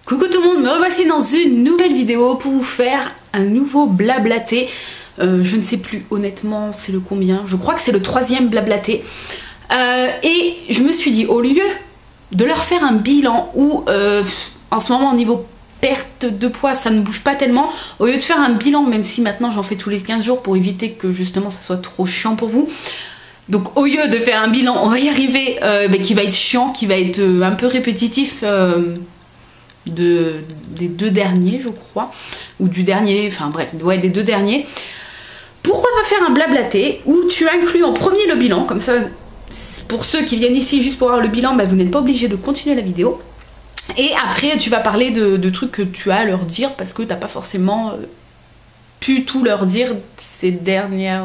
Coucou tout le monde, me revoici dans une nouvelle vidéo pour vous faire un nouveau blablaté. Je ne sais plus honnêtement c'est le combien, je crois que c'est le 3e blablaté. Et je me suis dit, au lieu de leur faire un bilan où en ce moment au niveau perte de poids ça ne bouge pas tellement, au lieu de faire un bilan, même si maintenant j'en fais tous les 15 jours pour éviter que justement ça soit trop chiant pour vous. Donc au lieu de faire un bilan, on va y arriver, qui va être chiant, qui va être un peu répétitif des deux derniers je crois, ou du dernier, enfin bref, ouais, des deux derniers. Pourquoi pas faire un blablaté où tu inclus en premier le bilan, comme ça pour ceux qui viennent ici juste pour avoir le bilan, bah, vous n'êtes pas obligé de continuer la vidéo. Et après tu vas parler de trucs que tu as à leur dire parce que t'as pas forcément pu tout leur dire ces derniers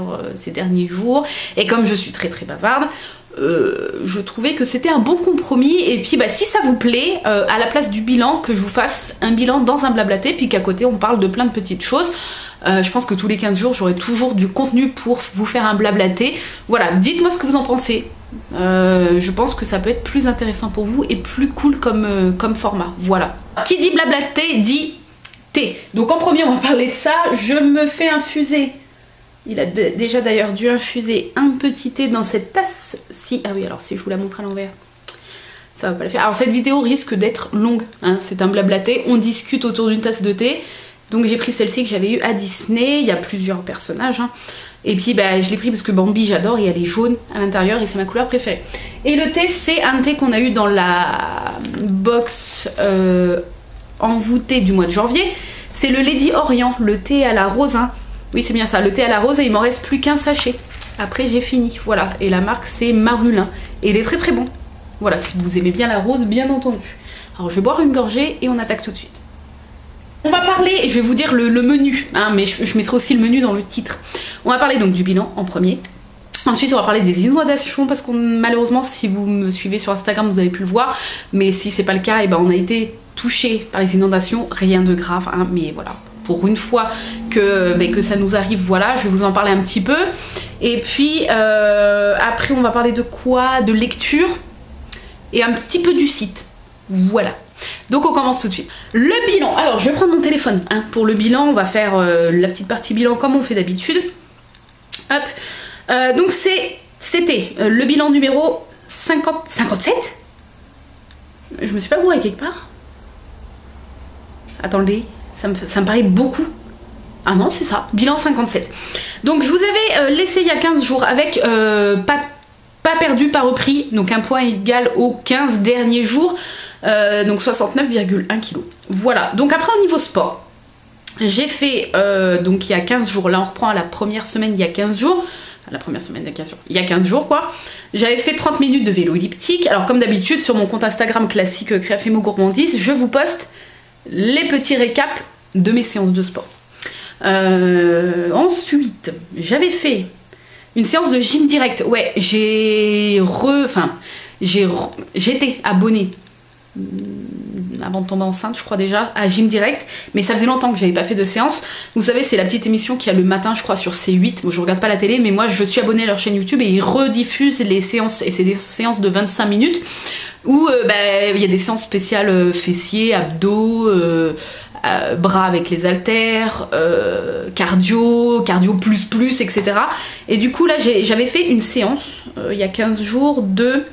jours. Et comme je suis très bavarde, je trouvais que c'était un bon compromis. Et puis bah, si ça vous plaît, à la place du bilan, que je vous fasse un bilan dans un blablaté, puis qu'à côté on parle de plein de petites choses. Je pense que tous les 15 jours j'aurai toujours du contenu pour vous faire un blablaté. Voilà, dites-moi ce que vous en pensez. Je pense que ça peut être plus intéressant pour vous et plus cool comme format. Voilà. Qui dit blablaté dit thé. Donc en premier on va parler de ça. Je me fais infuser. Il a déjà d'ailleurs dû infuser un petit thé dans cette tasse. Si, ah oui, alors si je vous la montre à l'envers, ça va pas le faire. Alors cette vidéo risque d'être longue, hein, c'est un blablaté, on discute autour d'une tasse de thé. Donc j'ai pris celle-ci que j'avais eue à Disney, il y a plusieurs personnages. Hein. Et puis bah, je l'ai pris parce que Bambi j'adore et elle est jaune à l'intérieur et c'est ma couleur préférée. Et le thé, c'est un thé qu'on a eu dans la box envoûtée du mois de janvier. C'est le Lady Orient, le thé à la rose. Hein. Oui, c'est bien ça, le thé à la rose, et il m'en reste plus qu'un sachet. Après j'ai fini, voilà. Et la marque c'est Marulin. Et il est très bon. Voilà, si vous aimez bien la rose, bien entendu. Alors je vais boire une gorgée et on attaque tout de suite. On va parler, je vais vous dire le menu, hein, mais je mettrai aussi le menu dans le titre. On va parler donc du bilan en premier. Ensuite on va parler des inondations, parce que malheureusement si vous me suivez sur Instagram vous avez pu le voir. Mais si c'est pas le cas, et ben, on a été touché par les inondations, rien de grave, hein, mais voilà. Pour une fois que ça nous arrive, voilà, je vais vous en parler un petit peu. Et puis après on va parler de quoi? De lecture et un petit peu du site. Voilà. Donc on commence tout de suite. Le bilan. Alors je vais prendre mon téléphone. Hein. Pour le bilan, on va faire la petite partie bilan comme on fait d'habitude. Hop. Donc c'était le bilan numéro 57. Je me suis pas gourée quelque part? Attendez. Ça me paraît beaucoup. Ah non, c'est ça, bilan 57. Donc je vous avais laissé il y a 15 jours avec pas perdu, pas repris, donc un poids égal aux 15 derniers jours, donc 69,1 kg. Voilà, donc après au niveau sport, j'ai fait, donc il y a 15 jours, là on reprend à la première semaine il y a 15 jours, la première semaine il y a 15 jours, il y a 15 jours quoi, j'avais fait 30 minutes de vélo elliptique. Alors comme d'habitude sur mon compte Instagram classique Créafimo Gourmandise, je vous poste les petits récaps de mes séances de sport. Ensuite, j'avais fait une séance de gym direct. Ouais, j'étais abonnée avant de tomber enceinte, je crois déjà, à Gym Direct, mais ça faisait longtemps que j'avais pas fait de séance. Vous savez, c'est la petite émission qu'il y a le matin, je crois, sur C8. Bon, je regarde pas la télé, mais moi je suis abonnée à leur chaîne YouTube et ils rediffusent les séances, et c'est des séances de 25 minutes où y a des séances spéciales fessiers, abdos, bras avec les haltères, cardio plus, etc. Et du coup là j'avais fait une séance il y a 15 jours de...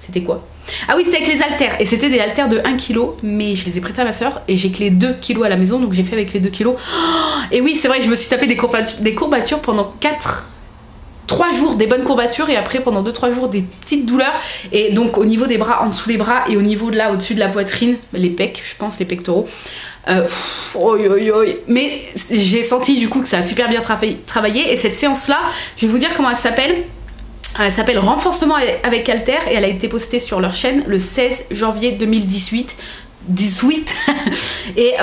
C'était quoi? Ah oui, c'était avec les haltères, et c'était des haltères de 1 kg, mais je les ai prêtés à ma soeur et j'ai que les 2 kg à la maison, donc j'ai fait avec les 2 kg. Oh, et oui, c'est vrai, je me suis tapé des courbatures pendant 3 jours, des bonnes courbatures, et après pendant 2-3 jours des petites douleurs. Et donc au niveau des bras, en dessous les bras, et au niveau de là, au-dessus de la poitrine, les pecs, je pense, les pectoraux. Mais j'ai senti du coup que ça a super bien travaillé. Et cette séance là, je vais vous dire comment elle s'appelle. Elle s'appelle Renforcement avec halter, et elle a été postée sur leur chaîne le 16 janvier 2018. Et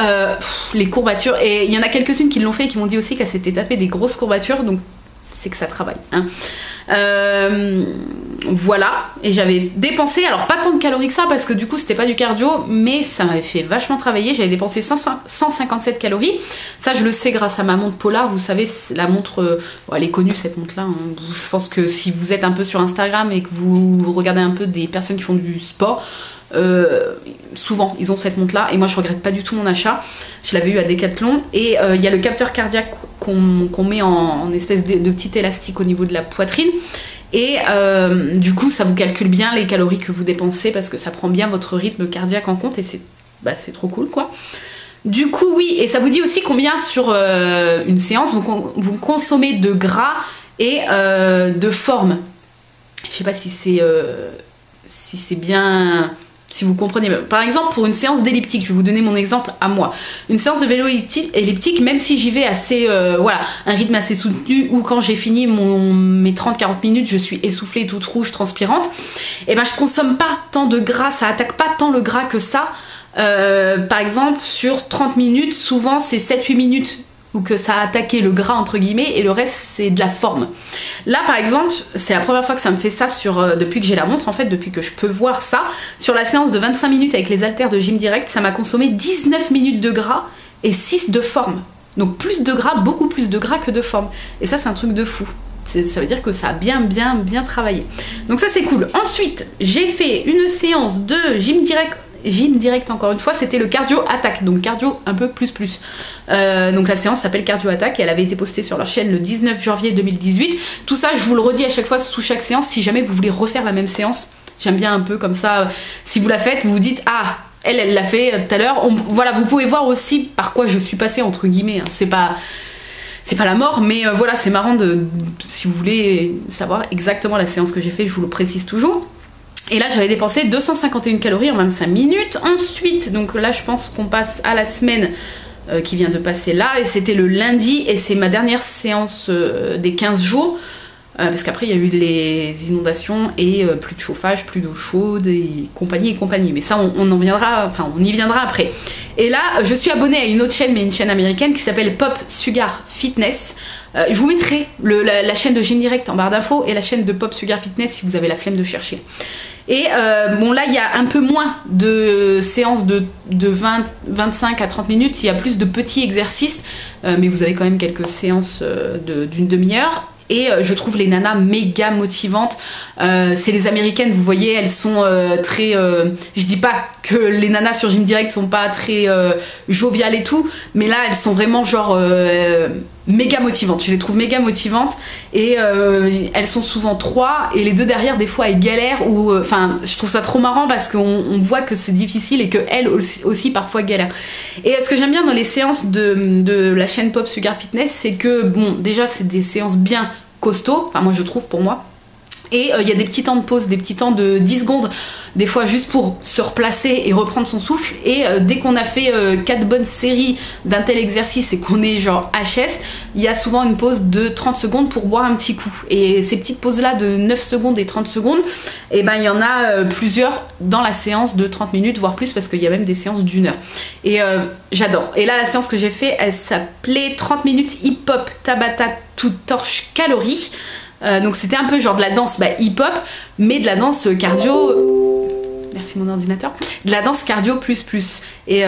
les courbatures, et il y en a quelques-unes qui l'ont fait et qui m'ont dit aussi qu'elle s'était tapée des grosses courbatures. Donc c'est que ça travaille. Hein. Voilà, et j'avais dépensé, alors pas tant de calories que ça parce que du coup c'était pas du cardio, mais ça m'avait fait vachement travailler. J'avais dépensé 157 calories. Ça je le sais grâce à ma montre Polar. Vous savez, la montre, elle est connue cette montre là, hein. Je pense que si vous êtes un peu sur Instagram et que vous regardez un peu des personnes qui font du sport, souvent ils ont cette montre là, et moi je regrette pas du tout mon achat. Je l'avais eu à Decathlon, et il y a le capteur cardiaque qu'on met en espèce de petit élastique au niveau de la poitrine, et du coup ça vous calcule bien les calories que vous dépensez parce que ça prend bien votre rythme cardiaque en compte, et c'est trop cool quoi. Du coup oui, et ça vous dit aussi combien sur une séance vous consommez de gras et de forme. Je sais pas si c'est bien, si vous comprenez. Par exemple, pour une séance d'elliptique, je vais vous donner mon exemple à moi. Une séance de vélo elliptique, même si j'y vais assez, voilà, un rythme assez soutenu, ou quand j'ai fini mes 30-40 minutes, je suis essoufflée, toute rouge, transpirante, et ben je consomme pas tant de gras, ça attaque pas tant le gras que ça. Par exemple, sur 30 minutes, souvent c'est 7-8 minutes ou que ça a attaqué le gras entre guillemets, et le reste c'est de la forme. Là par exemple, c'est la première fois que ça me fait ça depuis que j'ai la montre, en fait, depuis que je peux voir ça. Sur la séance de 25 minutes avec les haltères de Gym Direct, ça m'a consommé 19 minutes de gras et 6 de forme. Donc plus de gras, beaucoup plus de gras que de forme. Et ça c'est un truc de fou. Ça veut dire que ça a bien travaillé. Donc ça c'est cool. Ensuite, j'ai fait une séance de Gym Direct encore une fois, c'était le cardio attaque, donc cardio un peu plus. Donc la séance s'appelle cardio attaque et elle avait été postée sur leur chaîne le 19 janvier 2018. Tout ça je vous le redis à chaque fois sous chaque séance, si jamais vous voulez refaire la même séance, j'aime bien un peu comme ça, si vous la faites, vous vous dites ah elle l'a fait tout à l'heure. Voilà, vous pouvez voir aussi par quoi je suis passée entre guillemets, hein. C'est pas la mort, mais voilà, c'est marrant si vous voulez savoir exactement la séance que j'ai fait, je vous le précise toujours. Et là j'avais dépensé 251 calories en 25 minutes. Ensuite, donc là je pense qu'on passe à la semaine qui vient de passer là, et c'était le lundi, et c'est ma dernière séance des 15 jours, parce qu'après il y a eu les inondations et plus de chauffage, plus d'eau chaude et compagnie. Mais ça on y viendra après. Et là je suis abonnée à une autre chaîne, mais une chaîne américaine qui s'appelle Pop Sugar Fitness. Je vous mettrai la chaîne de Gym Direct en barre d'infos et la chaîne de Pop Sugar Fitness si vous avez la flemme de chercher. Et bon là il y a un peu moins de séances de 25 à 30 minutes, il y a plus de petits exercices, mais vous avez quand même quelques séances d'une demi-heure. Et je trouve les nanas méga motivantes. C'est les américaines, vous voyez, elles sont très... je dis pas que les nanas sur Gym Direct sont pas très joviales et tout, mais là elles sont vraiment genre méga motivantes. Je les trouve méga motivantes, et elles sont souvent 3, et les 2 derrière des fois elles galèrent, ou enfin je trouve ça trop marrant parce qu'on voit que c'est difficile et qu'elles aussi parfois galèrent. Et ce que j'aime bien dans les séances de la chaîne Pop Sugar Fitness, c'est que bon, déjà c'est des séances bien costauds, enfin moi je trouve, pour moi. Et il y a des petits temps de pause, des petits temps de 10 secondes, des fois juste pour se replacer et reprendre son souffle. Et dès qu'on a fait 4 bonnes séries d'un tel exercice et qu'on est genre HS, il y a souvent une pause de 30 secondes pour boire un petit coup. Et ces petites pauses là de 9 secondes et 30 secondes, et ben il y en a plusieurs dans la séance de 30 minutes, voire plus, parce qu'il y a même des séances d'1 heure. Et j'adore. Et là la séance que j'ai fait, elle s'appelait 30 minutes hip-hop Tabata to torche calories. Donc c'était un peu genre de la danse hip-hop, mais de la danse cardio. Merci mon ordinateur. De la danse cardio plus. Et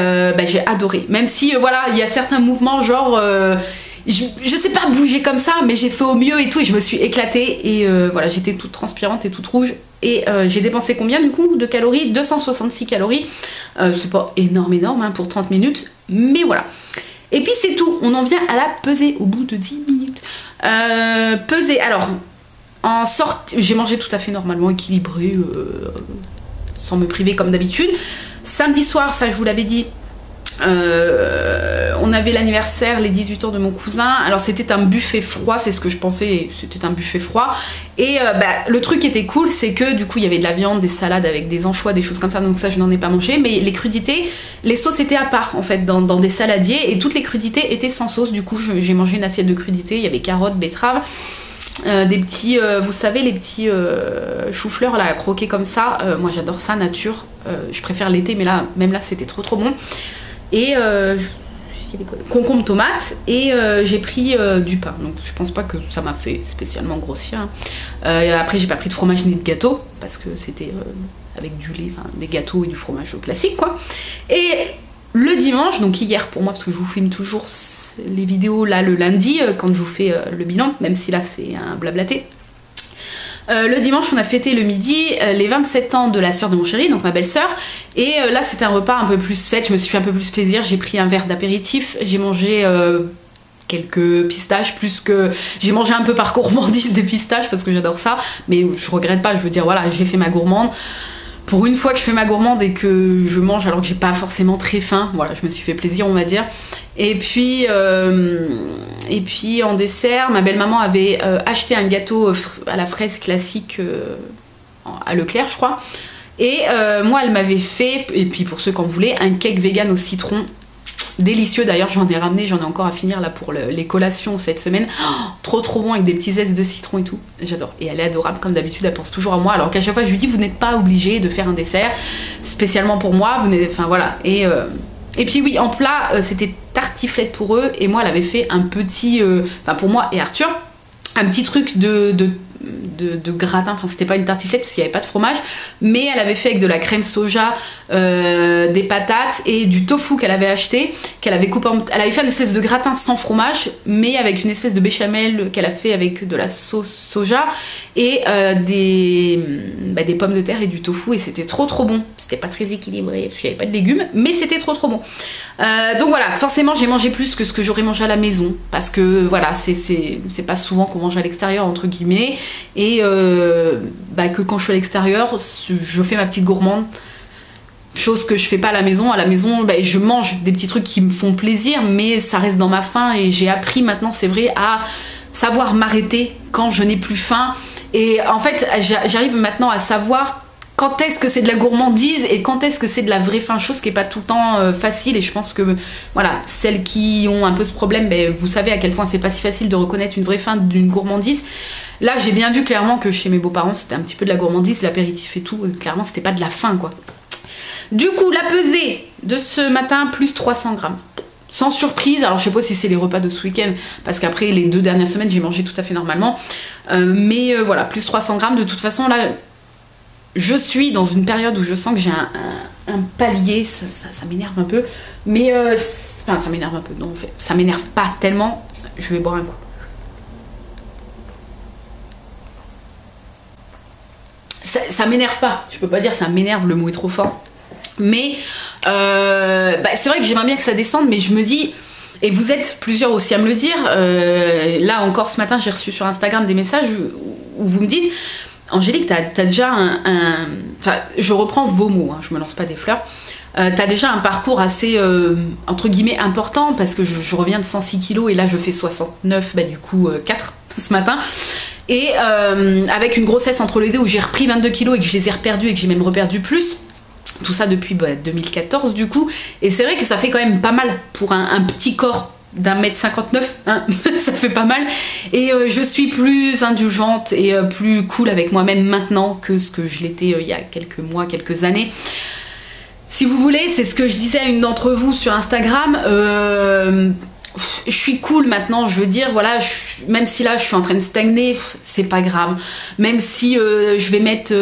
j'ai adoré. Même si voilà, il y a certains mouvements genre je sais pas bouger comme ça, mais j'ai fait au mieux et tout, et je me suis éclatée, et voilà, j'étais toute transpirante et toute rouge. Et j'ai dépensé combien du coup de calories? 266 calories. C'est pas énorme hein, pour 30 minutes, mais voilà. Et puis c'est tout, on en vient à la pesée au bout de 10 minutes. Pesée, alors en sorte, j'ai mangé tout à fait normalement, équilibré, sans me priver comme d'habitude. Samedi soir, ça je vous l'avais dit, on avait l'anniversaire, les 18 ans de mon cousin. Alors c'était un buffet froid, c'est ce que je pensais, c'était un buffet froid. Et le truc qui était cool, c'est que du coup il y avait de la viande, des salades avec des anchois, des choses comme ça, donc ça je n'en ai pas mangé. Mais les crudités, les sauces étaient à part en fait dans des saladiers, et toutes les crudités étaient sans sauce. Du coup j'ai mangé une assiette de crudités, il y avait carottes, betteraves, des petits, vous savez, les petits choux-fleurs là croqués comme ça. Moi j'adore ça, nature. Je préfère l'été, mais là, même là, c'était trop bon. Et il y avait quoi, concombre, tomate, et j'ai pris du pain. Donc je pense pas que ça m'a fait spécialement grossir. Après j'ai pas pris de fromage ni de gâteau parce que c'était avec du lait, enfin des gâteaux et du fromage classique quoi. Et le dimanche, donc hier pour moi, parce que je vous filme toujours les vidéos là le lundi quand je vous fais le bilan, même si là c'est un blablaté. Le dimanche, on a fêté le midi les 27 ans de la sœur de mon chéri, donc ma belle-sœur. Et là, c'était un repas un peu plus fête, je me suis fait un peu plus plaisir. J'ai pris un verre d'apéritif, j'ai mangé quelques pistaches, plus que... J'ai mangé un peu par gourmandise des pistaches parce que j'adore ça. Mais je regrette pas, je veux dire, voilà, j'ai fait ma gourmande. Pour une fois que je fais ma gourmande et que je mange alors que j'ai pas forcément très faim, voilà, je me suis fait plaisir, on va dire. Et puis en dessert, ma belle-maman avait acheté un gâteau à la fraise classique à Leclerc, je crois. Et moi, elle m'avait fait, et puis pour ceux qui en voulaient, un cake vegan au citron. Délicieux d'ailleurs, j'en ai ramené, j'en ai encore à finir là pour les collations cette semaine. Oh, trop bon avec des petits zestes de citron et tout, j'adore. Et elle est adorable comme d'habitude, elle pense toujours à moi, alors qu'à chaque fois je lui dis vous n'êtes pas obligé de faire un dessert spécialement pour moi, enfin voilà. Et puis oui, en plat c'était tartiflette pour eux, et moi elle avait fait un petit, enfin pour moi et Arthur, un petit truc de gratin, enfin c'était pas une tartiflette parce qu'il n'y avait pas de fromage, mais elle avait fait avec de la crème soja, des patates et du tofu qu'elle avait acheté, qu'elle avait coupé elle avait fait une espèce de gratin sans fromage, mais avec une espèce de béchamel qu'elle a fait avec de la sauce soja et des pommes de terre et du tofu, et c'était trop bon. C'était pas très équilibré parce qu'il n'y avait pas de légumes, mais c'était trop bon. Donc voilà, forcément j'ai mangé plus que ce que j'aurais mangé à la maison, parce que voilà, c'est pas souvent qu'on mange à l'extérieur entre guillemets, et que quand je suis à l'extérieur, je fais ma petite gourmande, chose que je fais pas à la maison. À la maison, je mange des petits trucs qui me font plaisir, mais ça reste dans ma faim, et j'ai appris maintenant, c'est vrai, à savoir m'arrêter quand je n'ai plus faim. Et en fait, j'arrive maintenant à savoir quand est-ce que c'est de la gourmandise et quand est-ce que c'est de la vraie faim, chose qui n'est pas tout le temps facile. Et je pense que voilà, celles qui ont un peu ce problème, vous savez à quel point c'est pas si facile de reconnaître une vraie faim d'une gourmandise. Là j'ai bien vu clairement que chez mes beaux-parents c'était un petit peu de la gourmandise, l'apéritif et tout, clairement c'était pas de la faim quoi. Du coup la pesée de ce matin, plus 300 grammes. Sans surprise, alors je sais pas si c'est les repas de ce week-end, parce qu'après les 2 dernières semaines j'ai mangé tout à fait normalement, mais voilà, plus 300 grammes. De toute façon là, je suis dans une période où je sens que j'ai un palier, ça m'énerve un peu, mais enfin ça m'énerve un peu, non en fait, ça m'énerve pas tellement. Je vais boire un coup. Ça m'énerve pas, je peux pas dire ça m'énerve, le mot est trop fort. Mais c'est vrai que j'aimerais bien que ça descende, mais je me dis, et vous êtes plusieurs aussi à me le dire, là encore ce matin j'ai reçu sur Instagram des messages où vous me dites, Angélique, t'as déjà enfin je reprends vos mots, hein, je me lance pas des fleurs, t'as déjà un parcours assez entre guillemets important, parce que je reviens de 106 kilos et là je fais 69, du coup 4 ce matin. Et avec une grossesse entre les deux où j'ai repris 22 kilos et que je les ai reperdus et que j'ai même reperdu plus. Tout ça depuis 2014 du coup. Et c'est vrai que ça fait quand même pas mal pour un petit corps d'1m59, hein. Ça fait pas mal. Et je suis plus indulgente et plus cool avec moi-même maintenant que ce que je l'étais il y a quelques mois, quelques années. Si vous voulez, c'est ce que je disais à une d'entre vous sur Instagram. Je suis cool maintenant, je veux dire, voilà, même si là je suis en train de stagner, c'est pas grave. Même si je vais mettre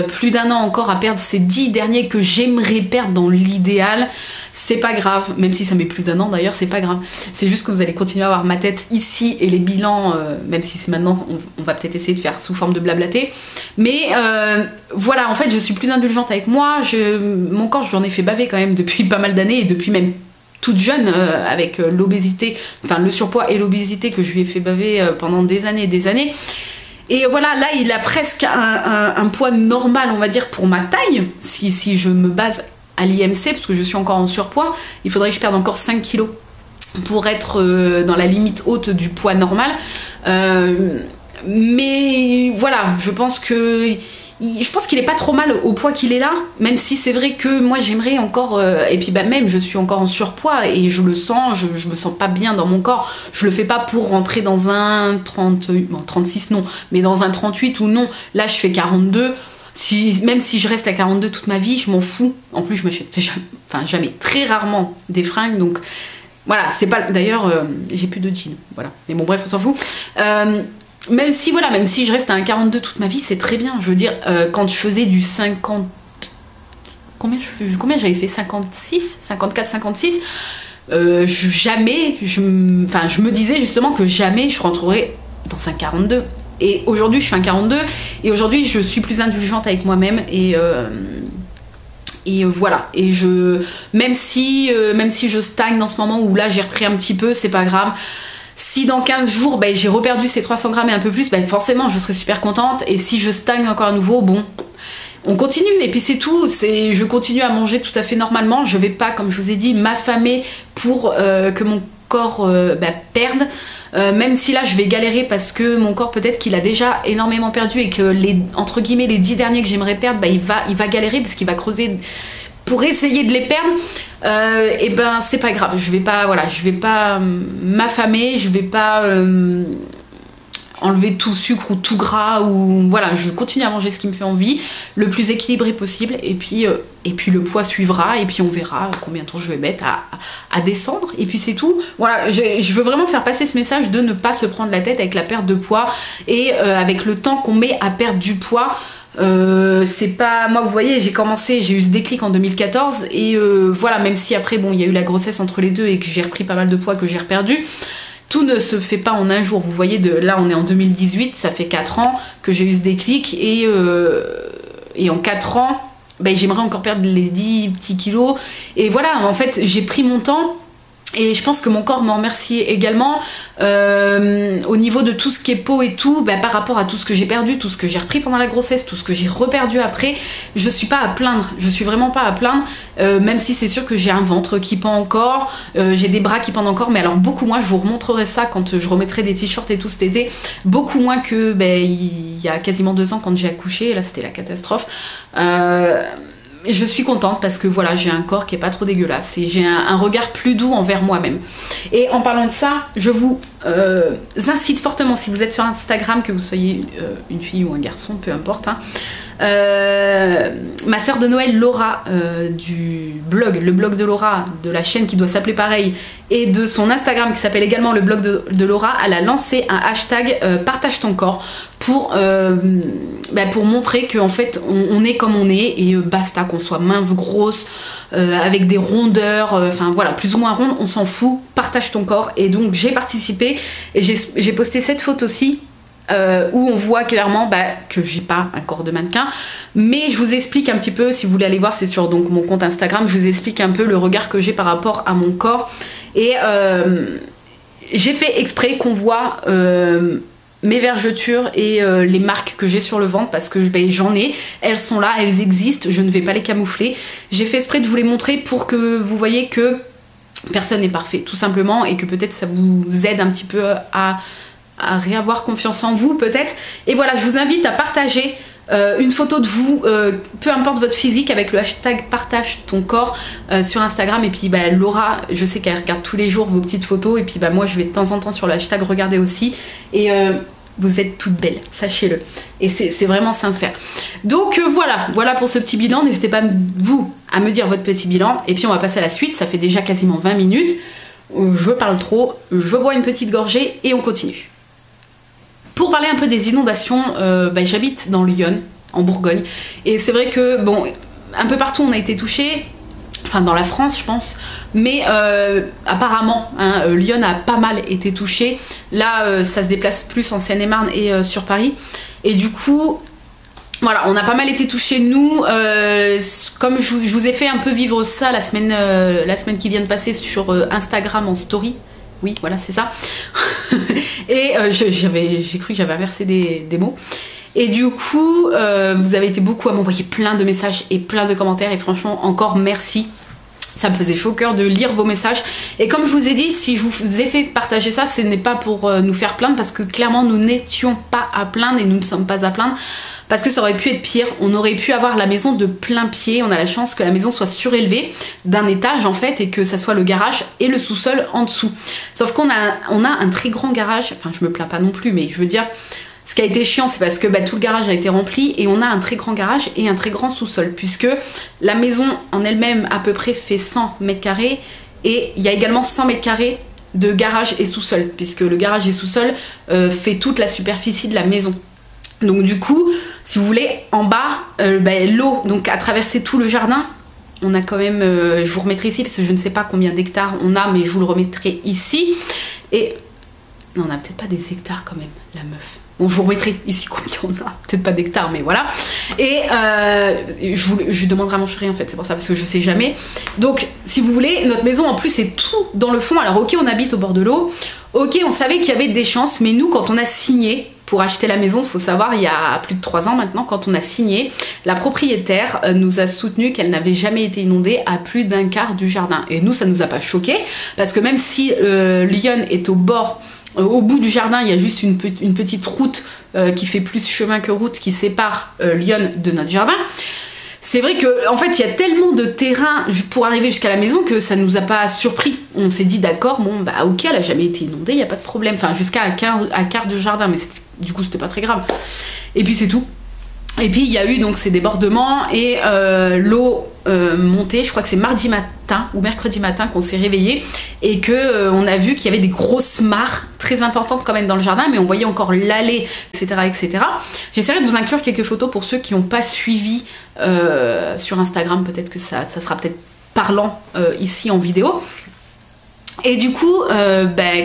plus d'1 an encore à perdre ces 10 derniers que j'aimerais perdre dans l'idéal, c'est pas grave. Même si ça met plus d'1 an d'ailleurs, c'est pas grave. C'est juste que vous allez continuer à avoir ma tête ici et les bilans, même si c'est maintenant, on va peut-être essayer de faire sous forme de blablaté. Mais voilà, en fait, je suis plus indulgente avec moi. Mon corps, je l'en ai fait baver quand même depuis pas mal d'années, et depuis même toute jeune, avec l'obésité, enfin le surpoids et l'obésité que je lui ai fait baver pendant des années et des années. Et voilà, là il a presque un poids normal, on va dire, pour ma taille, si je me base à l'IMC, parce que je suis encore en surpoids. Il faudrait que je perde encore 5 kilos pour être dans la limite haute du poids normal. Mais voilà, je pense qu'il est pas trop mal au poids qu'il est là, même si c'est vrai que moi j'aimerais encore, et puis même je suis encore en surpoids et je le sens, je me sens pas bien dans mon corps. Je le fais pas pour rentrer dans un 36 non, mais dans un 38 ou non. Là je fais 42, même si je reste à 42 toute ma vie, je m'en fous. En plus je m'achète jamais, très rarement des fringues, donc Voilà, c'est pas... D'ailleurs, j'ai plus de jeans, voilà. Mais bon, bref, on s'en fout. Même si, voilà, même si je reste à un 42 toute ma vie, c'est très bien. Je veux dire, quand je faisais du 50... Combien j'avais fait 56 54, 56 jamais, je me disais justement que jamais je rentrerais dans un 42. Et aujourd'hui, je fais un 42. Et aujourd'hui, je suis plus indulgente avec moi-même. Et voilà. Et même si je stagne dans ce moment où là, j'ai repris un petit peu, c'est pas grave. Si dans 15 jours, ben, j'ai reperdu ces 300 grammes et un peu plus, ben, forcément, je serai super contente. Et si je stagne encore à nouveau, bon... On continue et puis c'est tout, je continue à manger tout à fait normalement, je vais pas, comme je vous ai dit, m'affamer pour que mon corps perde, même si là je vais galérer parce que mon corps peut-être qu'il a déjà énormément perdu et que entre guillemets les 10 derniers que j'aimerais perdre, il va galérer parce qu'il va creuser pour essayer de les perdre. Et ben c'est pas grave, je vais pas m'affamer, je vais pas... enlever tout sucre ou tout gras, ou voilà, je continue à manger ce qui me fait envie, le plus équilibré possible, et puis le poids suivra, et puis on verra combien de temps je vais mettre à descendre, et puis c'est tout. Voilà, je veux vraiment faire passer ce message de ne pas se prendre la tête avec la perte de poids, et avec le temps qu'on met à perdre du poids. C'est pas... Moi, vous voyez, j'ai eu ce déclic en 2014, et voilà, même si après, bon, il y a eu la grossesse entre les deux, et que j'ai repris pas mal de poids que j'ai reperdu, tout ne se fait pas en un jour. Vous voyez, là on est en 2018, ça fait 4 ans que j'ai eu ce déclic et en 4 ans, ben, j'aimerais encore perdre les 10 petits kilos. Et voilà, en fait, j'ai pris mon temps. Et je pense que mon corps m'en remercie également au niveau de tout ce qui est peau et tout, bah, par rapport à tout ce que j'ai perdu, tout ce que j'ai repris pendant la grossesse, tout ce que j'ai reperdu après, je suis pas à plaindre, je suis vraiment pas à plaindre, même si c'est sûr que j'ai un ventre qui pend encore, j'ai des bras qui pendent encore, mais alors beaucoup moins, je vous remontrerai ça quand je remettrai des t-shirts et tout cet été, beaucoup moins que il y a quasiment 2 ans quand j'ai accouché, là c'était la catastrophe. Je suis contente parce que voilà, j'ai un corps qui est pas trop dégueulasse et j'ai un regard plus doux envers moi-même. Et en parlant de ça, je vous incite fortement, si vous êtes sur Instagram, que vous soyez une fille ou un garçon, peu importe, hein, ma sœur de Noël Laura du blog, le blog de Laura, de la chaîne qui doit s'appeler pareil, et de son Instagram qui s'appelle également le blog de Laura, elle a lancé un hashtag partage ton corps pour montrer qu'en fait on est comme on est et basta, qu'on soit mince, grosse, avec des rondeurs, enfin voilà, plus ou moins ronde, on s'en fout, partage ton corps. Et donc j'ai participé et j'ai posté cette photo-ci où on voit clairement que j'ai pas un corps de mannequin, mais je vous explique un petit peu, si vous voulez aller voir, c'est sur donc mon compte Instagram, je vous explique un peu le regard que j'ai par rapport à mon corps. Et j'ai fait exprès qu'on voit mes vergetures et les marques que j'ai sur le ventre, parce que j'en ai, elles sont là, elles existent, je ne vais pas les camoufler. J'ai fait exprès de vous les montrer pour que vous voyez que personne n'est parfait, tout simplement, et que peut-être ça vous aide un petit peu à réavoir confiance en vous peut-être. Et voilà, je vous invite à partager une photo de vous, peu importe votre physique, avec le hashtag partage ton corps sur Instagram. Et puis Laura, je sais qu'elle regarde tous les jours vos petites photos, et puis moi je vais de temps en temps sur le hashtag regarder aussi, et vous êtes toutes belles, sachez-le, et c'est vraiment sincère. Donc voilà pour ce petit bilan. N'hésitez pas vous à me dire votre petit bilan, et puis on va passer à la suite. Ça fait déjà quasiment 20 minutes, je parle trop, je bois une petite gorgée et on continue. Pour parler un peu des inondations, j'habite dans Lyon, en Bourgogne, et c'est vrai que bon, un peu partout on a été touché, enfin dans la France je pense, mais apparemment Lyon a pas mal été touché. Là ça se déplace plus en Seine-et-Marne et sur Paris, et du coup voilà, on a pas mal été touchés nous. Comme je vous ai fait un peu vivre ça la semaine qui vient de passer sur Instagram en story. Oui, voilà, c'est ça. Et j'ai cru que j'avais inversé des mots. Et du coup, vous avez été beaucoup à m'envoyer plein de messages et plein de commentaires. Et franchement, encore merci. Ça me faisait chaud au cœur de lire vos messages. Et comme je vous ai dit, si je vous ai fait partager ça, ce n'est pas pour nous faire plaindre, parce que clairement, nous n'étions pas à plaindre et nous ne sommes pas à plaindre. Parce que ça aurait pu être pire, on aurait pu avoir la maison de plein pied. On a la chance que la maison soit surélevée d'un étage en fait, et que ça soit le garage et le sous-sol en dessous. Sauf qu'on a un très grand garage, enfin je me plains pas non plus, mais je veux dire, ce qui a été chiant, c'est parce que tout le garage a été rempli, et on a un très grand garage et un très grand sous-sol, puisque la maison en elle-même à peu près fait 100 mètres carrés, Et il y a également 100 mètres carrés de garage et sous-sol, puisque le garage et sous-sol fait toute la superficie de la maison. Donc du coup, si vous voulez, en bas, l'eau donc a traversé tout le jardin. On a quand même, je vous remettrai ici parce que je ne sais pas combien d'hectares on a, mais je vous le remettrai ici. Et non, on n'a peut-être pas des hectares quand même, la meuf. Bon, je vous remettrai ici combien on a, peut-être pas d'hectares, mais voilà. Et je demanderai à mon chéri en fait, c'est pour ça, parce que je sais jamais. Donc, si vous voulez, notre maison en plus c'est tout dans le fond. Alors ok, on habite au bord de l'eau. Ok, on savait qu'il y avait des chances, mais nous, quand on a signé pour acheter la maison, faut savoir, il y a plus de 3 ans maintenant, quand on a signé, la propriétaire nous a soutenu qu'elle n'avait jamais été inondée à plus d'un quart du jardin. Et nous, ça nous a pas choqué, parce que même si Lyon est au bord, au bout du jardin, il y a juste une petite route qui fait plus chemin que route qui sépare Lyon de notre jardin. C'est vrai que en fait il y a tellement de terrain pour arriver jusqu'à la maison que ça nous a pas surpris. On s'est dit d'accord, bon bah ok, elle a jamais été inondée, il n'y a pas de problème. Enfin jusqu'à un quart du jardin, mais du coup c'était pas très grave. Et puis c'est tout. Et puis il y a eu donc ces débordements et l'eau montée, je crois que c'est mardi matin ou mercredi matin qu'on s'est réveillé et que on a vu qu'il y avait des grosses mares très importantes quand même dans le jardin, mais on voyait encore l'allée, etc., etc. J'essaierai de vous inclure quelques photos pour ceux qui n'ont pas suivi sur Instagram, peut-être que ça sera peut-être parlant ici en vidéo. Et du coup,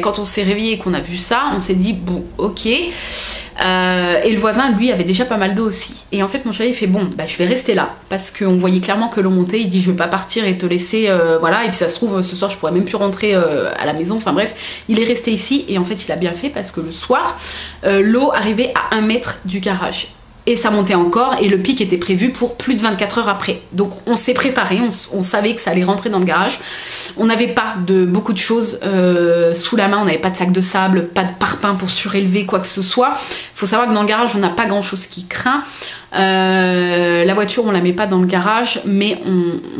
quand on s'est réveillé et qu'on a vu ça, on s'est dit bon, ok. Et le voisin, lui, avait déjà pas mal d'eau aussi. Et en fait, mon chéri, il fait bon, je vais rester là. Parce qu'on voyait clairement que l'eau montait. Il dit, je vais pas partir et te laisser, voilà. Et puis ça se trouve, ce soir, je pourrais même plus rentrer à la maison. Enfin bref, il est resté ici. Et en fait, il a bien fait parce que le soir, l'eau arrivait à 1 mètre du garage. Et ça montait encore, et le pic était prévu pour plus de 24 heures après. Donc on s'est préparé, on savait que ça allait rentrer dans le garage. On n'avait pas beaucoup de choses sous la main, on n'avait pas de sac de sable, pas de parpaing pour surélever quoi que ce soit. Il faut savoir que dans le garage, on n'a pas grand chose qui craint. La voiture, on la met pas dans le garage, mais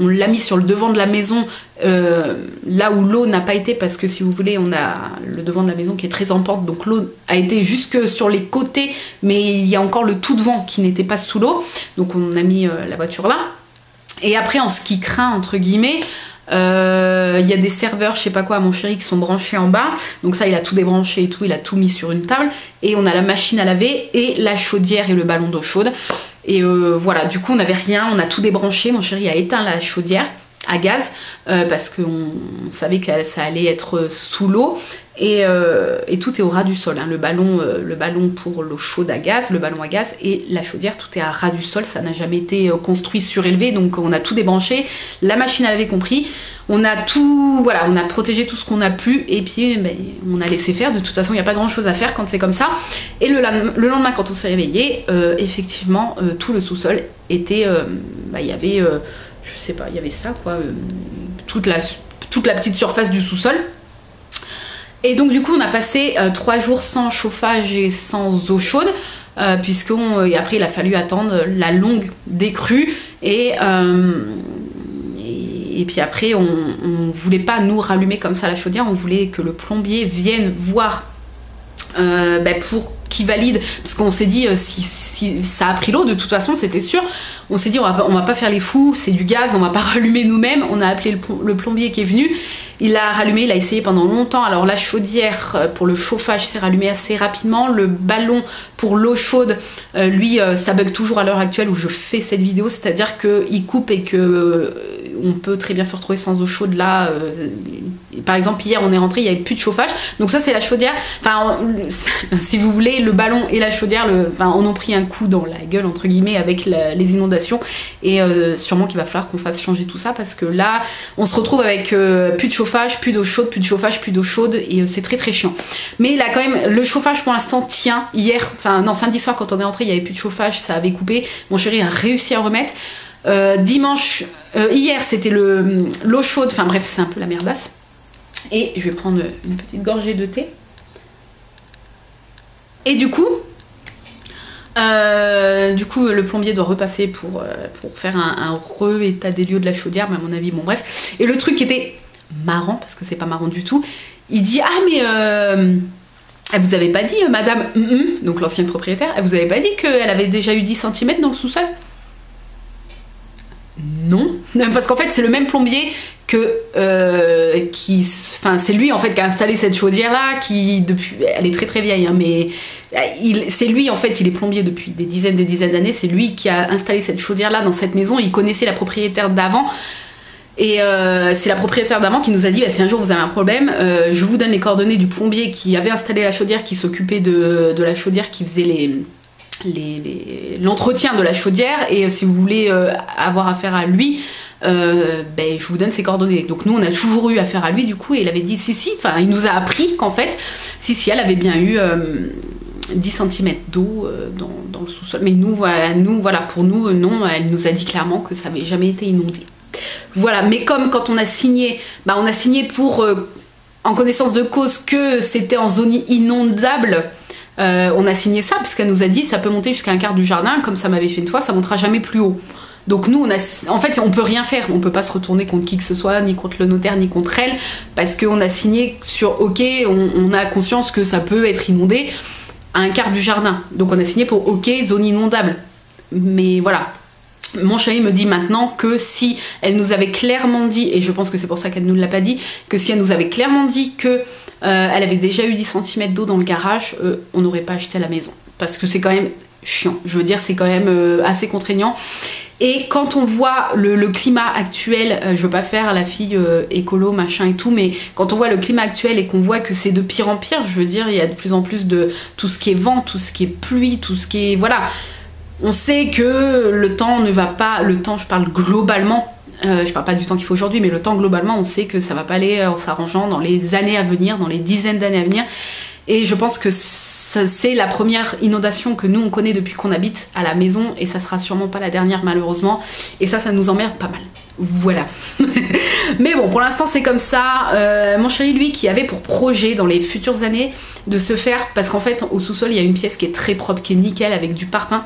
on l'a mis sur le devant de la maison, là où l'eau n'a pas été, parce que si vous voulez, on a le devant de la maison qui est très en pente, donc l'eau a été jusque sur les côtés, mais il y a encore le tout devant qui n'était pas sous l'eau, donc on a mis la voiture là. Et après, en ce qui craint, entre guillemets, il y a des serveurs, je sais pas quoi, à mon chéri qui sont branchés en bas, donc ça il a tout débranché et tout, il a tout mis sur une table, et on a la machine à laver et la chaudière et le ballon d'eau chaude. Et voilà, du coup on n'avait rien, on a tout débranché, mon chéri a éteint la chaudière à gaz parce qu'on savait que ça allait être sous l'eau, et tout est au ras du sol, hein. Le ballon pour l'eau chaude à gaz, le ballon à gaz et la chaudière, tout est à ras du sol, ça n'a jamais été construit surélevé, donc on a tout débranché, la machine à laver compris, on a tout, voilà, on a protégé tout ce qu'on a pu, et puis on a laissé faire. De toute façon il n'y a pas grand chose à faire quand c'est comme ça. Et le lendemain quand on s'est réveillé, effectivement tout le sous-sol était, il y avait je sais pas, il y avait ça quoi, toute la petite surface du sous-sol. Et donc du coup on a passé 3 jours sans chauffage et sans eau chaude, après il a fallu attendre la longue décrue, et puis après on voulait pas nous rallumer comme ça la chaudière, on voulait que le plombier vienne voir pour qu'il valide, parce qu'on s'est dit si ça a pris l'eau, de toute façon c'était sûr, on s'est dit on va pas faire les fous, c'est du gaz, on va pas rallumer nous-mêmes. On a appelé le plombier qui est venu, il a rallumé, il a essayé pendant longtemps. Alors la chaudière pour le chauffage s'est rallumée assez rapidement, le ballon pour l'eau chaude, lui ça bug toujours à l'heure actuelle où je fais cette vidéo, c'est-à-dire qu'il coupe et que on peut très bien se retrouver sans eau chaude là. Par exemple hier on est rentré, il n'y avait plus de chauffage, donc ça c'est la chaudière, enfin si vous voulez, le ballon et la chaudière on a pris un coup dans la gueule entre guillemets avec les inondations, et sûrement qu'il va falloir qu'on fasse changer tout ça, parce que là on se retrouve avec plus de chauffage, plus d'eau chaude, plus de chauffage, plus d'eau chaude, et c'est très très chiant. Mais là quand même le chauffage pour l'instant tient. Hier, samedi soir quand on est rentré il n'y avait plus de chauffage, ça avait coupé, mon chéri a réussi à remettre. Hier c'était l'eau chaude, enfin bref c'est un peu la merdasse. Et je vais prendre une petite gorgée de thé. Et du coup le plombier doit repasser pour faire un re-état des lieux de la chaudière, mais à mon avis, bon bref. Et le truc qui était marrant, parce que c'est pas marrant du tout, il dit ah mais elle vous avait pas dit madame, donc l'ancienne propriétaire, elle vous avait pas dit qu'elle avait déjà eu 10 cm dans le sous-sol? non, parce qu'en fait c'est le même plombier que c'est lui en fait qui a installé cette chaudière là, qui depuis, elle est très très vieille, hein, mais c'est lui en fait, il est plombier depuis des dizaines d'années, c'est lui qui a installé cette chaudière là dans cette maison, il connaissait la propriétaire d'avant. Et c'est la propriétaire d'avant qui nous a dit bah, si un jour vous avez un problème, je vous donne les coordonnées du plombier qui avait installé la chaudière, qui s'occupait de la chaudière, qui faisait l'entretien de la chaudière, et si vous voulez avoir affaire à lui, ben, je vous donne ses coordonnées. Donc nous on a toujours eu affaire à lui du coup, et il avait dit si, enfin il nous a appris qu'en fait si elle avait bien eu 10 cm d'eau dans le sous-sol. Mais nous voilà, pour nous non, elle nous a dit clairement que ça n'avait jamais été inondé. Voilà, mais comme quand on a signé, bah on a signé pour, en connaissance de cause, que c'était en zone inondable, on a signé ça, parce qu'elle nous a dit ça peut monter jusqu'à un quart du jardin, comme ça m'avait fait une fois, ça montera jamais plus haut. Donc nous, en fait, on peut rien faire, on peut pas se retourner contre qui que ce soit, ni contre le notaire, ni contre elle, parce qu'on a signé sur ok, on a conscience que ça peut être inondé à un quart du jardin. Donc on a signé pour ok, zone inondable. Mais voilà. Mon chéri me dit maintenant que si elle nous avait clairement dit, et je pense que c'est pour ça qu'elle ne nous l'a pas dit, que si elle nous avait clairement dit que elle avait déjà eu 10 cm d'eau dans le garage, on n'aurait pas acheté la maison. Parce que c'est quand même chiant, je veux dire, c'est quand même assez contraignant. Et quand on voit le climat actuel, je veux pas faire la fille écolo, machin et tout, mais quand on voit le climat actuel et qu'on voit que c'est de pire en pire, je veux dire, il y a de plus en plus de tout ce qui est vent, tout ce qui est pluie, tout ce qui est... Voilà. On sait que le temps ne va pas, le temps je parle globalement, je parle pas du temps qu'il faut aujourd'hui, mais le temps globalement on sait que ça va pas aller en s'arrangeant dans les années à venir, dans les dizaines d'années à venir, et je pense que c'est la première inondation que nous on connaît depuis qu'on habite à la maison, et ça sera sûrement pas la dernière malheureusement, et ça nous emmerde pas mal. Voilà. Mais bon, pour l'instant c'est comme ça. Mon chéri lui qui avait pour projet dans les futures années de se faire, parce qu'en fait au sous-sol il y a une pièce qui est très propre, qui est nickel, avec du parpaing.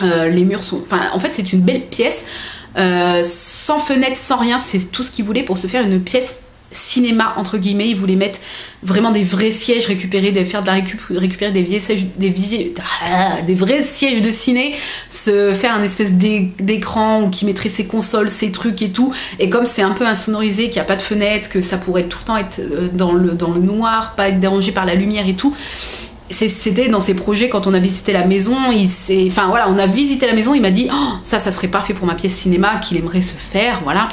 Les murs sont... Enfin, en fait, c'est une belle pièce, sans fenêtre, sans rien. C'est tout ce qu'il voulait pour se faire une pièce cinéma, entre guillemets. Il voulait mettre vraiment des vrais sièges, récupérer des vieilles sièges, des vrais sièges de ciné, se faire un espèce d'écran où qui mettrait ses consoles, ses trucs et tout. Et comme c'est un peu insonorisé, qu'il n'y a pas de fenêtre, que ça pourrait tout le temps être dans le noir, pas être dérangé par la lumière et tout... C'était dans ses projets quand on a visité la maison. Enfin voilà, on a visité la maison, il m'a dit oh, ça serait parfait pour ma pièce cinéma, qu'il aimerait se faire, voilà.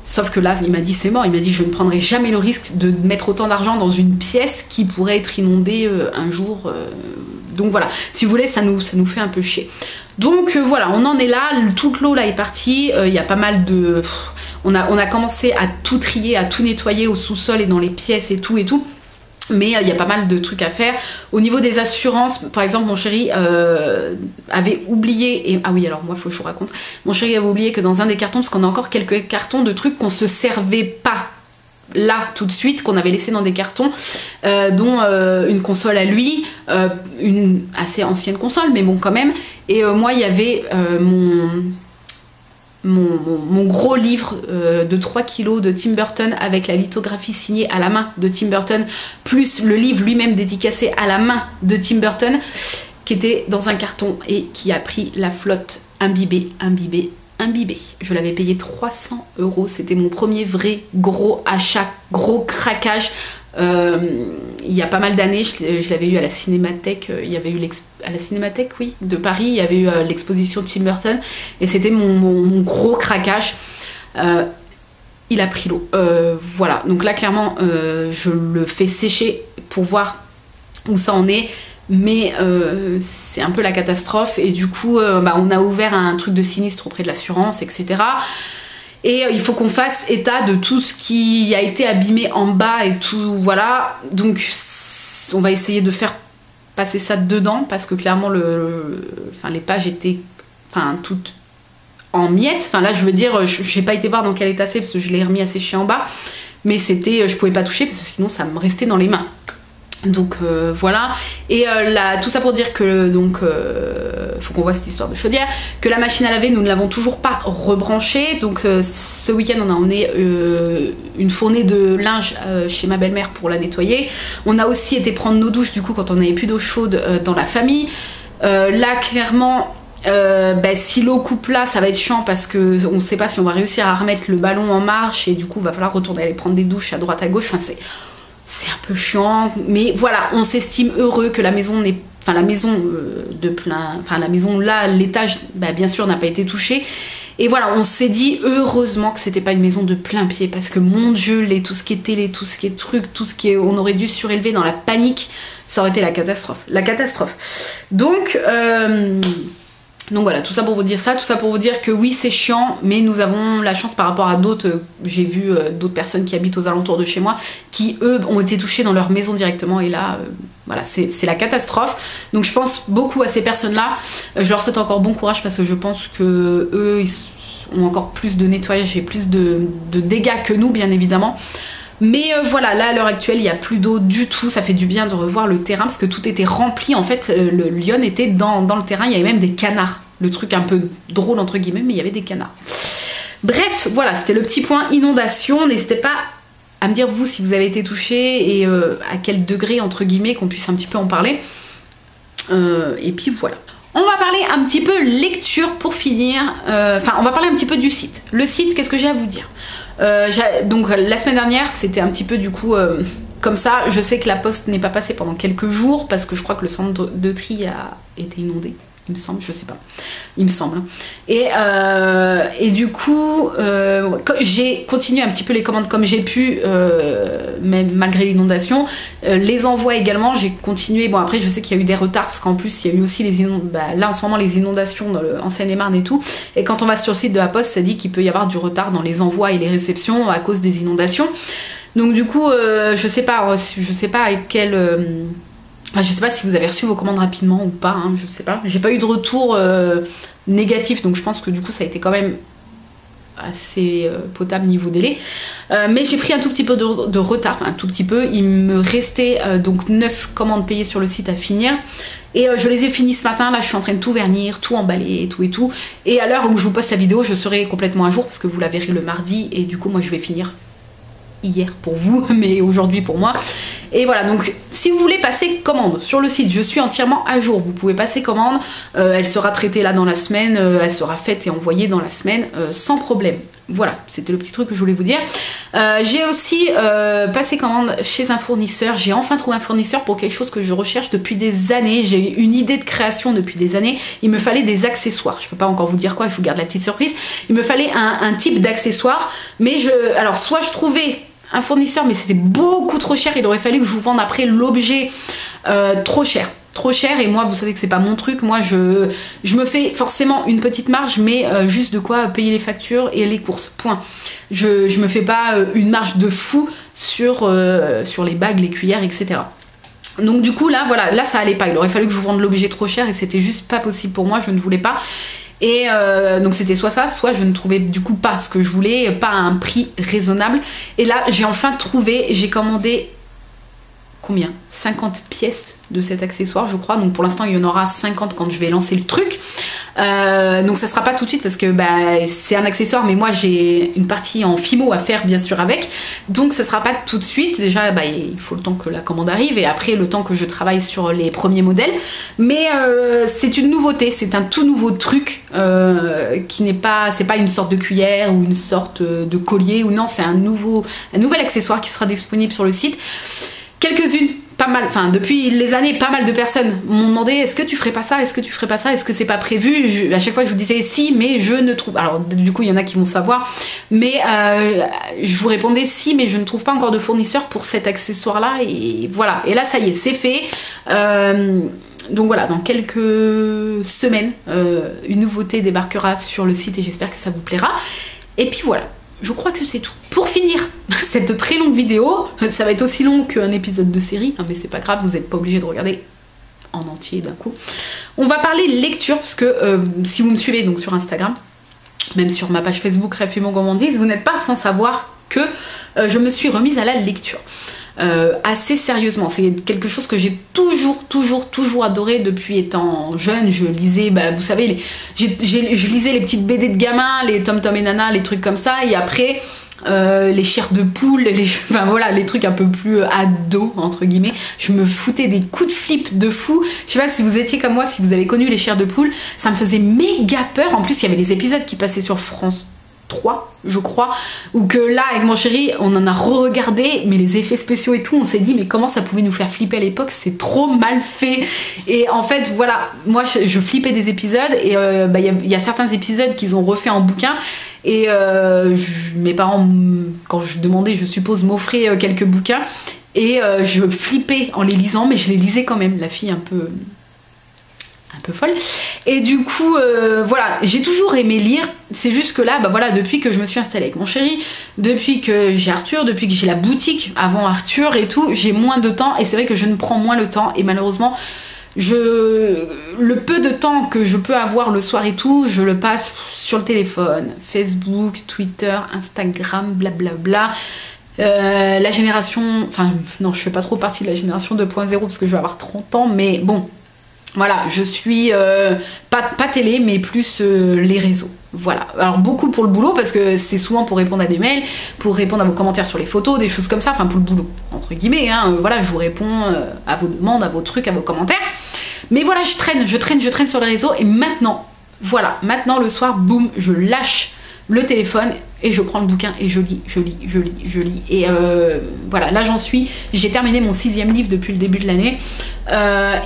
Sauf que là, il m'a dit c'est mort, il m'a dit je ne prendrai jamais le risque de mettre autant d'argent dans une pièce qui pourrait être inondée un jour. Donc voilà, si vous voulez, ça nous fait un peu chier. Donc voilà, on en est là, toute l'eau là est partie, il y a pas mal de... On a commencé à tout trier, à tout nettoyer au sous-sol et dans les pièces et tout. Mais il y a pas mal de trucs à faire. Au niveau des assurances, par exemple, mon chéri avait oublié... Ah oui, alors moi, il faut que je vous raconte. Mon chéri avait oublié que dans un des cartons, parce qu'on a encore quelques cartons de trucs qu'on se servait pas là tout de suite, qu'on avait laissé dans des cartons, dont une console à lui, une assez ancienne console, mais bon quand même. Et moi, il y avait mon gros livre de 3 kilos de Tim Burton avec la lithographie signée à la main de Tim Burton, plus le livre lui-même dédicacé à la main de Tim Burton, qui était dans un carton et qui a pris la flotte, imbibé. Je l'avais payé 300 €, c'était mon premier vrai gros achat, gros craquage. Il y a pas mal d'années, je l'avais eu à la Cinémathèque, il y avait eu à la Cinémathèque, oui, de Paris, il y avait eu l'exposition de Tim Burton, et c'était mon gros craquage. Il a pris l'eau. Voilà, donc là clairement je le fais sécher pour voir où ça en est, mais c'est un peu la catastrophe, et du coup on a ouvert un truc de sinistre auprès de l'assurance, etc. Et il faut qu'on fasse état de tout ce qui a été abîmé en bas et tout, voilà. Donc on va essayer de faire passer ça dedans, parce que clairement les pages étaient toutes en miettes. Enfin là je veux dire, j'ai pas été voir dans quel état c'est, parce que je l'ai remis à sécher en bas, mais je pouvais pas toucher parce que sinon ça me restait dans les mains. Donc voilà, et tout ça pour dire que faut qu'on voit cette histoire de chaudière, que la machine à laver nous ne l'avons toujours pas rebranchée. Donc ce week-end on a emmené une fournée de linge chez ma belle-mère pour la nettoyer. On a aussi été prendre nos douches du coup quand on n'avait plus d'eau chaude dans la famille. Là clairement Si l'eau coupe là, ça va être chiant parce que on ne sait pas si on va réussir à remettre le ballon en marche et du coup, il va falloir retourner aller prendre des douches à droite à gauche. Enfin, c'est un peu chiant, mais voilà, on s'estime heureux que la maison n'est, enfin la maison la maison là, l'étage, bien sûr, n'a pas été touché. Et voilà, on s'est dit heureusement que c'était pas une maison de plein pied parce que mon Dieu, tout ce qui est télé, tout ce qui est truc, on aurait dû surélever dans la panique, ça aurait été la catastrophe. La catastrophe. Donc voilà, tout ça pour vous dire ça, tout ça pour vous dire que oui, c'est chiant, mais nous avons la chance par rapport à d'autres, j'ai vu d'autres personnes qui habitent aux alentours de chez moi, qui eux ont été touchés dans leur maison directement, et là, voilà, c'est la catastrophe. Donc je pense beaucoup à ces personnes-là, je leur souhaite encore bon courage parce que je pense que eux, ils ont encore plus de nettoyage et plus de dégâts que nous, bien évidemment. Mais voilà, là à l'heure actuelle, il n'y a plus d'eau du tout, ça fait du bien de revoir le terrain parce que tout était rempli, en fait, le lion était dans le terrain, il y avait même des canards. Le truc un peu drôle entre guillemets, mais il y avait des canards. Bref, voilà, c'était le petit point inondation. N'hésitez pas à me dire vous si vous avez été touché et à quel degré entre guillemets, qu'on puisse un petit peu en parler. Et puis voilà. On va parler un petit peu lecture pour finir. Enfin, on va parler un petit peu du site. Le site, qu'est-ce que j'ai à vous dire? Donc la semaine dernière, c'était un petit peu du coup comme ça. Je sais que la poste n'est pas passée pendant quelques jours parce que je crois que le centre de tri a été inondé. Il me semble, je sais pas. Il me semble. Et du coup, j'ai continué un petit peu les commandes comme j'ai pu, même malgré l'inondation. Les envois également, j'ai continué. Bon, après, je sais qu'il y a eu des retards parce qu'en plus, il y a eu aussi les inondations. Là, en ce moment, les inondations en Seine-et-Marne et tout. Et quand on va sur le site de la Poste, ça dit qu'il peut y avoir du retard dans les envois et les réceptions à cause des inondations. Donc, du coup, je sais pas à quel. Je sais pas si vous avez reçu vos commandes rapidement ou pas, hein, je sais pas. J'ai pas eu de retour négatif, donc je pense que du coup ça a été quand même assez potable niveau délai. Mais j'ai pris un tout petit peu de retard, enfin un tout petit peu. Il me restait donc 9 commandes payées sur le site à finir. Et je les ai finies ce matin, là je suis en train de tout vernir, tout emballer, tout et tout. Et à l'heure où je vous poste la vidéo, je serai complètement à jour parce que vous la verrez le mardi. Et du coup moi je vais finir hier pour vous, mais aujourd'hui pour moi. Et voilà, donc si vous voulez passer commande sur le site, je suis entièrement à jour. Vous pouvez passer commande, elle sera traitée là dans la semaine, elle sera faite et envoyée dans la semaine sans problème. Voilà, c'était le petit truc que je voulais vous dire. J'ai aussi passé commande chez un fournisseur. J'ai enfin trouvé un fournisseur pour quelque chose que je recherche depuis des années. J'ai eu une idée de création depuis des années. Il me fallait des accessoires. Je peux pas encore vous dire quoi, il faut garder la petite surprise. Il me fallait un type d'accessoire. Mais alors soit je trouvais un fournisseur, mais c'était beaucoup trop cher. Il aurait fallu que je vous vende après l'objet trop cher. Trop cher, et moi vous savez que c'est pas mon truc. Moi je me fais forcément une petite marge, mais juste de quoi payer les factures et les courses, point. Je me fais pas une marge de fou sur les bagues, les cuillères, etc. Donc du coup là voilà, là ça allait pas. Il aurait fallu que je vous vende l'objet trop cher et c'était juste pas possible pour moi, je ne voulais pas. Et donc c'était soit ça, soit je ne trouvais du coup pas ce que je voulais, pas à un prix raisonnable. Et là j'ai enfin trouvé, j'ai commandé combien 50 pièces de cet accessoire je crois. Donc pour l'instant il y en aura 50 quand je vais lancer le truc. Donc ça sera pas tout de suite parce que c'est un accessoire, mais moi j'ai une partie en fimo à faire bien sûr avec. Donc ça sera pas tout de suite. Déjà il faut le temps que la commande arrive et après le temps que je travaille sur les premiers modèles. Mais c'est une nouveauté, c'est un tout nouveau truc qui n'est pas, c'est pas une sorte de cuillère ou une sorte de collier ou non, c'est un nouvel accessoire qui sera disponible sur le site. Quelques-unes, pas mal, enfin depuis les années, pas mal de personnes m'ont demandé est-ce que tu ferais pas ça, est-ce que tu ferais pas ça, est-ce que c'est pas prévu. À chaque fois je vous disais si, mais je ne trouve, alors du coup il y en a qui vont savoir, mais je vous répondais si, mais je ne trouve pas encore de fournisseur pour cet accessoire là, et voilà, et là ça y est, c'est fait. Donc voilà, dans quelques semaines une nouveauté débarquera sur le site et j'espère que ça vous plaira. Et puis voilà, je crois que c'est tout. Pour finir cette très longue vidéo, ça va être aussi long qu'un épisode de série, hein, mais c'est pas grave, vous n'êtes pas obligé de regarder en entier d'un coup. On va parler lecture, parce que si vous me suivez donc sur Instagram, même sur ma page Facebook Réfume Gourmandise, vous n'êtes pas sans savoir que je me suis remise à la lecture. Assez sérieusement, c'est quelque chose que j'ai toujours adoré depuis étant jeune. Je lisais, vous savez, je lisais les petites BD de gamins, les Tom Tom et Nana, les trucs comme ça, et après les chairs de poule, enfin voilà, les trucs un peu plus ado entre guillemets. Je me foutais des coups de flip de fou. Je sais pas si vous étiez comme moi, si vous avez connu les chairs de poule, ça me faisait méga peur. En plus il y avait les épisodes qui passaient sur France 3, je crois, ou que là avec mon chéri on en a re-regardé, mais les effets spéciaux et tout, on s'est dit mais comment ça pouvait nous faire flipper à l'époque, c'est trop mal fait. Et en fait voilà, moi je flippais des épisodes et il y a certains épisodes qu'ils ont refait en bouquin et mes parents, quand je demandais, je suppose, m'offraient quelques bouquins et je flippais en les lisant, mais je les lisais quand même, la fille un peu folle. Et du coup voilà, j'ai toujours aimé lire, c'est juste que là voilà, depuis que je me suis installée avec mon chéri, depuis que j'ai Arthur, depuis que j'ai la boutique avant Arthur et tout, j'ai moins de temps et c'est vrai que je ne prends moins le temps et malheureusement le peu de temps que je peux avoir le soir et tout, je le passe sur le téléphone, Facebook, Twitter, Instagram, blablabla. La génération, enfin non, je fais pas trop partie de la génération 2.0 parce que je vais avoir 30 ans, mais bon, voilà, je suis pas télé, mais plus les réseaux. Voilà, alors beaucoup pour le boulot parce que c'est souvent pour répondre à des mails, pour répondre à vos commentaires sur les photos, des choses comme ça, enfin pour le boulot, entre guillemets, hein, voilà, je vous réponds à vos demandes, à vos trucs, à vos commentaires. Mais voilà, je traîne sur les réseaux et maintenant, voilà, maintenant le soir, boum, je lâche le téléphone et je prends le bouquin et je lis. Et voilà, là j'en suis, j'ai terminé mon 6e livre depuis le début de l'année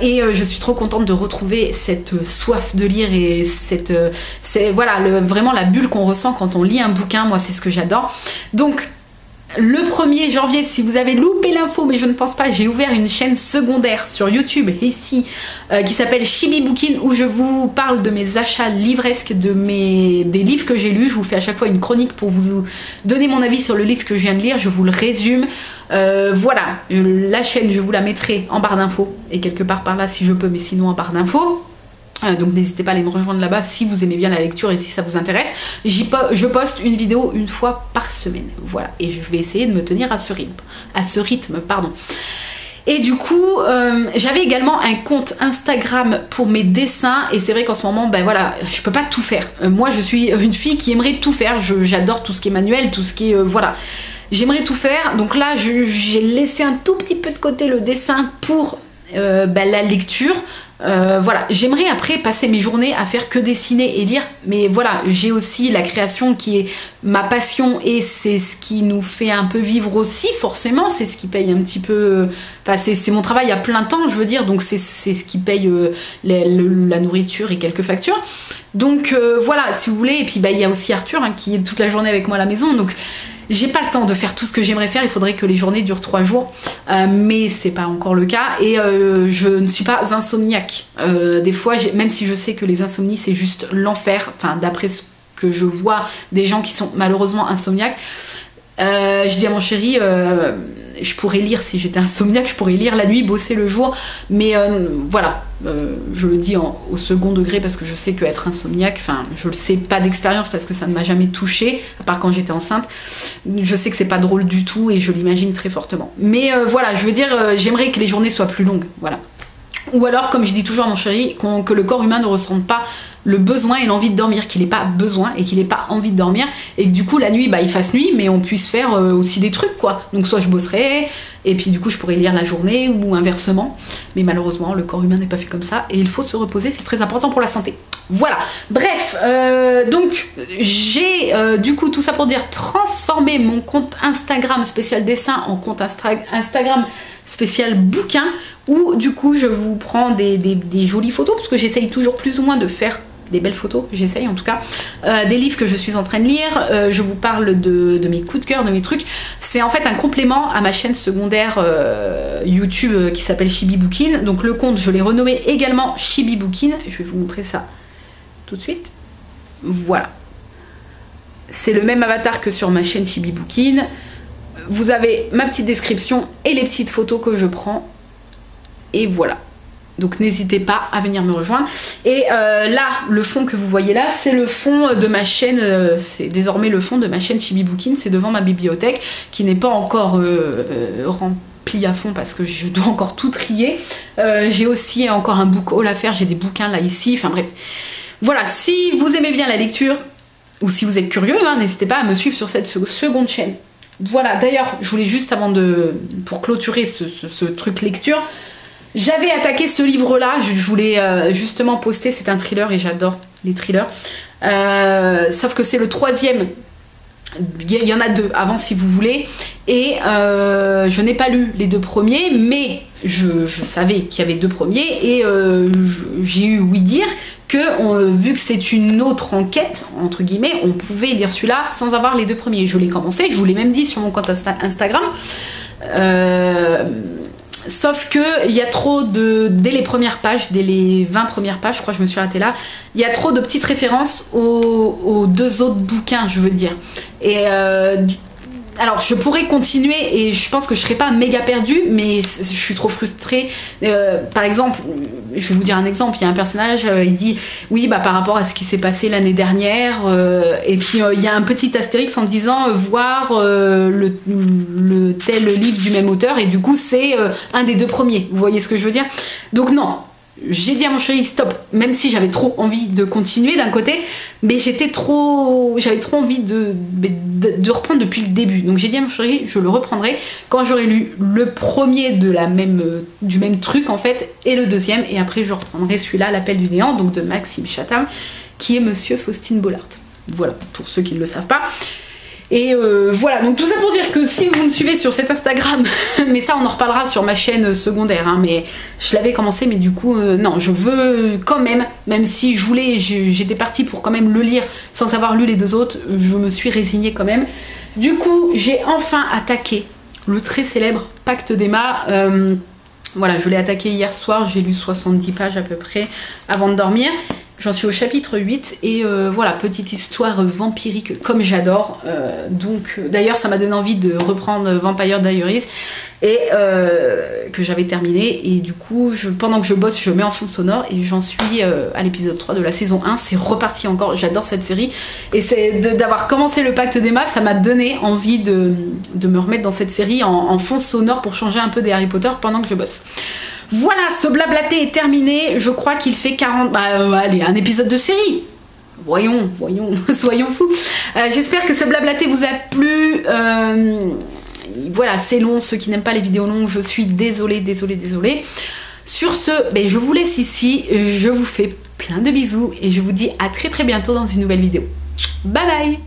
et je suis trop contente de retrouver cette soif de lire et c'est voilà, vraiment la bulle qu'on ressent quand on lit un bouquin, moi c'est ce que j'adore. Donc le 1er janvier, si vous avez loupé l'info, mais je ne pense pas, j'ai ouvert une chaîne secondaire sur YouTube ici qui s'appelle Chibi Bookin où je vous parle de mes achats livresques, des livres que j'ai lus. Je vous fais à chaque fois une chronique pour vous donner mon avis sur le livre que je viens de lire. Je vous le résume. Voilà, la chaîne, je vous la mettrai en barre d'infos et quelque part par là si je peux, mais sinon en barre d'infos. Donc n'hésitez pas à aller me rejoindre là-bas si vous aimez bien la lecture et si ça vous intéresse. Je poste une vidéo une fois par semaine. Voilà, et je vais essayer de me tenir à ce rythme, pardon. Et du coup, j'avais également un compte Instagram pour mes dessins et c'est vrai qu'en ce moment, ben voilà, je peux pas tout faire. Moi, je suis une fille qui aimerait tout faire. J'adore tout ce qui est manuel, tout ce qui est... voilà. J'aimerais tout faire. Donc là, j'ai laissé un tout petit peu de côté le dessin pour la lecture. Voilà, j'aimerais après passer mes journées à faire que dessiner et lire, mais voilà, j'ai aussi la création qui est ma passion et c'est ce qui nous fait un peu vivre aussi, forcément, c'est ce qui paye un petit peu, enfin c'est mon travail à plein temps, je veux dire, donc c'est ce qui paye la nourriture et quelques factures. Donc voilà, si vous voulez, et puis il y a aussi Arthur hein, qui est toute la journée avec moi à la maison, donc j'ai pas le temps de faire tout ce que j'aimerais faire, il faudrait que les journées durent 3 jours, mais c'est pas encore le cas et je ne suis pas insomniaque. Des fois, même si je sais que les insomnies c'est juste l'enfer, enfin d'après ce que je vois des gens qui sont malheureusement insomniaques, je dis à mon chéri, je pourrais lire si j'étais insomniaque, je pourrais lire la nuit, bosser le jour, mais voilà, je le dis au second degré parce que je sais qu'être insomniaque, enfin je le sais pas d'expérience parce que ça ne m'a jamais touchée, à part quand j'étais enceinte, je sais que c'est pas drôle du tout et je l'imagine très fortement. Mais voilà, je veux dire, j'aimerais que les journées soient plus longues, voilà. Ou alors, comme je dis toujours à mon chéri, que le corps humain ne ressente pas le besoin et l'envie de dormir, qu'il n'ait pas besoin et qu'il n'ait pas envie de dormir, et que du coup la nuit il fasse nuit mais on puisse faire aussi des trucs quoi. Donc soit je bosserai et puis du coup je pourrais lire la journée ou inversement, mais malheureusement le corps humain n'est pas fait comme ça et il faut se reposer, c'est très important pour la santé. Voilà, bref, donc j'ai du coup tout ça pour dire transformer mon compte Instagram spécial dessin en compte Instagram spécial bouquin où du coup je vous prends des jolies photos parce que j'essaye toujours plus ou moins de faire des belles photos, j'essaye en tout cas, des livres que je suis en train de lire, je vous parle de mes coups de cœur, de mes trucs. C'est en fait un complément à ma chaîne secondaire YouTube qui s'appelle Chibi Bookin. Donc le compte je l'ai renommé également Chibi Bookin, je vais vous montrer ça tout de suite. Voilà, c'est le même avatar que sur ma chaîne Chibi Bookin. Vous avez ma petite description et les petites photos que je prends et voilà. Donc n'hésitez pas à venir me rejoindre. Et là, le fond que vous voyez là, c'est le fond de ma chaîne, c'est désormais le fond de ma chaîne Chibi Bookin, c'est devant ma bibliothèque qui n'est pas encore remplie à fond parce que je dois encore tout trier. J'ai aussi encore un book haul à faire, j'ai des bouquins là ici, enfin bref. Voilà, si vous aimez bien la lecture, ou si vous êtes curieux, hein, n'hésitez pas à me suivre sur cette seconde chaîne. Voilà, d'ailleurs, je voulais juste pour clôturer ce truc lecture, j'avais attaqué ce livre-là, je voulais justement poster, c'est un thriller et j'adore les thrillers. Sauf que c'est le 3e. Il y en a 2 avant si vous voulez. Et je n'ai pas lu les 2 premiers, mais je savais qu'il y avait 2 premiers. Et j'ai eu ouï dire que vu que c'est une autre enquête, entre guillemets, on pouvait lire celui-là sans avoir les 2 premiers. Je l'ai commencé, je vous l'ai même dit sur mon compte Instagram. Sauf que il y a trop dès les premières pages, dès les 20 premières pages, je crois que je me suis arrêtée là, il y a trop de petites références aux 2 autres bouquins, je veux dire. Et alors je pourrais continuer et je pense que je serais pas méga perdue, mais je suis trop frustrée. Par exemple, je vais vous dire un exemple, il y a un personnage, il dit oui bah par rapport à ce qui s'est passé l'année dernière, et puis il y a un petit astérix en disant voir le tel livre du même auteur, et du coup c'est un des 2 premiers, vous voyez ce que je veux dire. Donc non, j'ai dit à mon chéri stop, même si j'avais trop envie de continuer d'un côté, mais j'avais trop envie de reprendre depuis le début. Donc j'ai dit à mon chéri, je le reprendrai quand j'aurai lu le premier du même truc en fait, et le 2e, et après je reprendrai celui-là, L'appel du néant, donc de Maxime Chatham, qui est Monsieur Faustin Bollard. Voilà, pour ceux qui ne le savent pas. Et voilà, donc tout ça pour dire que si vous me suivez sur cet Instagram, mais ça on en reparlera sur ma chaîne secondaire, hein, mais je l'avais commencé, mais du coup non, je veux quand même si j'étais partie pour quand même le lire sans avoir lu les 2 autres, je me suis résignée quand même. Du coup j'ai enfin attaqué le très célèbre Pacte d'Emma. Voilà, je l'ai attaqué hier soir, j'ai lu 70 pages à peu près avant de dormir. J'en suis au chapitre 8 et voilà, petite histoire vampirique comme j'adore. Donc d'ailleurs ça m'a donné envie de reprendre Vampire Diaries et que j'avais terminé, et du coup pendant que je bosse je mets en fond sonore et j'en suis à l'épisode 3 de la saison 1. C'est reparti encore, j'adore cette série, et c'est d'avoir commencé le Pacte d'Emma, ça m'a donné envie de me remettre dans cette série en fond sonore pour changer un peu des Harry Potter pendant que je bosse. Voilà, ce blablaté est terminé, je crois qu'il fait 40... allez, un épisode de série. Voyons, soyons fous. J'espère que ce blablaté vous a plu. Voilà, c'est long, ceux qui n'aiment pas les vidéos longues, je suis désolée. Sur ce, je vous laisse ici, je vous fais plein de bisous et je vous dis à très bientôt dans une nouvelle vidéo. Bye bye.